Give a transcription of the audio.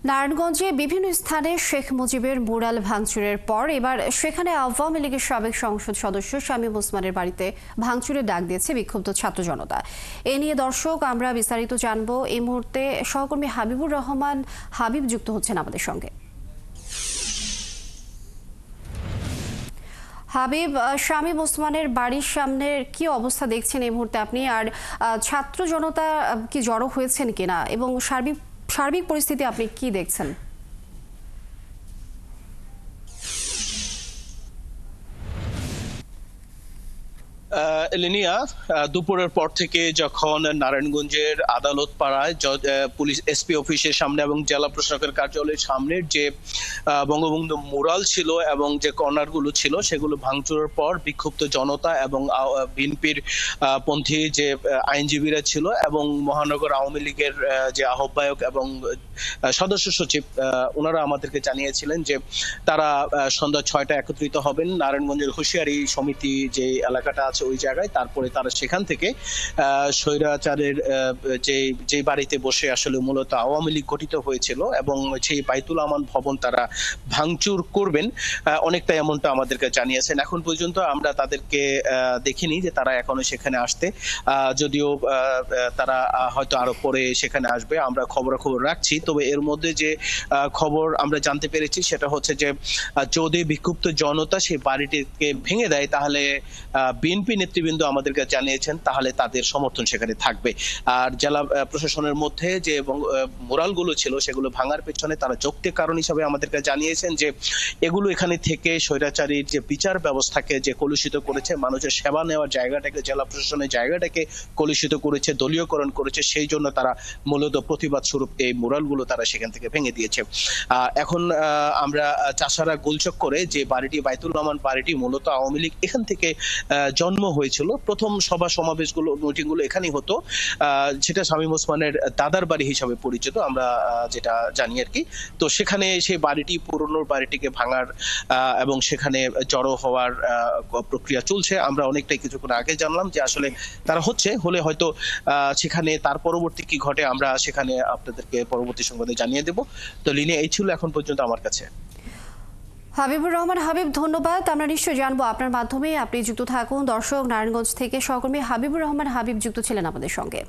নারায়ণগঞ্জে বিভিন্ন স্থানে শেখ মুজিবের মুরাল ভাঙচুরের পর এবার সেখানে আওয়ামী লীগের সাবেক সংসদ সদস্য শামীম ওসমানের বাড়িতে ভাঙচুরের ডাক দিয়েছে বিক্ষুব্ধ ছাত্র জনতা। এ নিয়ে দর্শক আমরা বিস্তারিত জানবো। এই মুহূর্তে সহকর্মী হাবিবুর রহমান হাবিব যুক্ত হচ্ছেন আমাদের সঙ্গে। হাবিব, শামীম ওসমানের বাড়ির সামনের কি অবস্থা দেখছেন এই মুহূর্তে আপনি? আর ছাত্র জনতা কি জড়ো হয়েছেন কিনা এবং সার্বিক পরিস্থিতি আপনি কি দেখছেন? লিনিয়া, দুপুরের পর থেকে যখন নারায়ণগঞ্জের আদালত পাড়ায় পুলিশ এসপি অফিসের সামনে এবং জেলা প্রশাসকের কার্যালয়ের সামনের যে বঙ্গবন্ধু মুরাল ছিল এবং যে কর্নারগুলো ছিল সেগুলো ভাঙচুরের পর বিক্ষুব্ধ জনতা এবং বিএনপির পন্থী যে আইনজীবীরা ছিল এবং মহানগর আওয়ামী লীগের যে আহ্বায়ক এবং সদস্য সচিব, ওনারা আমাদেরকে জানিয়েছিলেন যে তারা সন্ধ্যা 6টায় একত্রিত হবেন নারায়ণগঞ্জের হুঁশিয়ারি সমিতি যে এলাকাটা আছে ওই জায়গায়। তারপরে তারা সেখান থেকে স্বৈরাচারের যে বাড়িতে বসে আসলে মূলত আওয়ামী লীগ গঠিত হয়েছিল এবং সেই বাইতুল আমান ভবন তারা ভাঙচুর করবেন, অনেকটা এমনটা আমাদেরকে জানিয়েছেন। এখন পর্যন্ত আমরা তাদেরকে দেখিনি যে তারা এখনো সেখানে আসতে, যদিও তারা হয়তো আরো পরে সেখানে আসবে, আমরা খবরাখবর রাখছি। তবে এর মধ্যে যে খবর আমরা জানতে পেরেছি সেটা হচ্ছে যে যদি বিক্ষুব্ধ জনতা সেই বাড়িটিকে ভেঙে দেয় তাহলে বিএনপি নেতৃবৃন্দ আমাদেরকে জানিয়েছেন তাহলে তাদের সমর্থন সেখানে থাকবে। আর জেলা প্রশাসনের মধ্যে যে মোরালগুলো ছিল সেগুলো ভাঙার পেছনে তারা যৌক্তিক কারণ হিসাবে আমাদেরকে জানিয়েছেন যে এগুলো এখানে থেকে স্বৈরাচারীর যে বিচার ব্যবস্থাকে যে কলুষিত করেছে, মানুষের সেবা নেওয়ার জায়গাটাকে, জেলা প্রশাসনের জায়গাটাকে কলুষিত করেছে, দলীয়করণ করেছে, সেই জন্য তারা মূলত প্রতিবাদ স্বরূপ এই মোরালগুলো তারা সেখান থেকে ভেঙে দিয়েছে। এখন আমরা চাষারা গোলচক করে যে বাড়িটি বাইতুল রহমান বাড়িটি মূলত আওয়ামী লীগ এখান থেকে জন্ম হয়েছিল, প্রথম সভা সমাবেশগুলো মিটিংগুলো এখানেই হতো, সেটা শামীম ওসমানের দাদার বাড়ি হিসাবে পরিচিত আমরা যেটা জানি আর কি। তো সেখানে সেই বাড়িটি, পুরনো বাড়িটিকে ভাঙার এবং সেখানে জড়ো হওয়ার প্রক্রিয়া চলছে। আমরা অনেকটাই কিছুক্ষণ আগে জানলাম যে আসলে তারা হলে হয়তো সেখানে তার পরবর্তী কি ঘটে আমরা সেখানে আপনাদেরকে পরবর্তী সংবাদে জানিয়ে দেব। তো লিনে এই ছিল এখন পর্যন্ত আমার কাছে। হাবিবুর রহমান হাবিব, ধন্যবাদ। আমরা নিশ্চয়ই জানবো আপনার মাধ্যমে। আপনি যুক্ত থাকুন। দর্শক, নারায়ণগঞ্জ থেকে সহকর্মী হাবিবুর রহমান হাবিব যুক্ত ছিলেন আমাদের সঙ্গে।